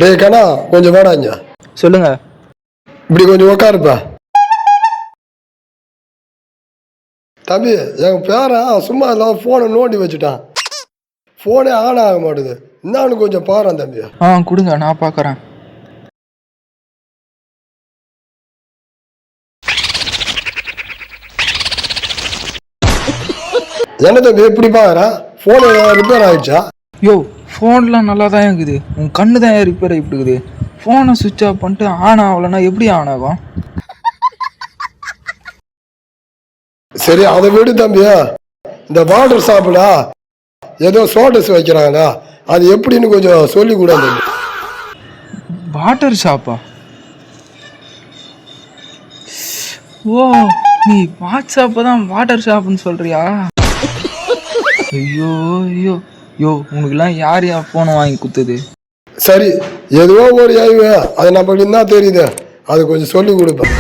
டேய் கண்ணா கொஞ்சம் வேடாங்க. சொல்லுங்க. இப்படி கொஞ்சம் உக்காருப்பா. தம்பி என் பேரன் சும்மா இல்லாம ஃபோனை நோண்டி வச்சுட்டான். ஃபோனே ஆன் ஆக மாட்டுது. என்னான்னு கொஞ்சம் பாருன் தம்பி. கொடுங்க, நான் பார்க்குறேன். என்ன தம்பி எப்படி பாக்குற? ஃபோன் ரிப்பேர் ஆயிடுச்சா? யோ, ஃபோன்லாம் நல்லா தான் இருக்குது. உன் கண்ணு தான் ரிப்பேர் ஆகிட்டு இருக்குது. ஃபோனை சுவிட்ச் ஆஃப் பண்ணிட்டு ஆன் ஆகலைன்னா எப்படி ஆன் ஆகும்? சரி அதை விடு தம்பி. இந்த வாட்டர் ஷாப்பில் ஏதோ சோடஸ் வைக்கிறாங்களா, அது எப்படின்னு கொஞ்சம் சொல்லி கூட தம்பி. வாட்டர் ஷாப்பா? ஓ, நீ வாட்ஸ்அப்பை தான் வாட்டர் ஷாப்னு சொல்றியா? ஐயோ ஐயோ யோ, உனக்குலாம் யார் ஃபோனை வாங்கி கொடுத்தது? சரி ஏதோ ஒரு ஐவு அது நம்மளுக்கு என்ன தெரியுது, அது கொஞ்சம் சொல்லி கொடுப்பேன்.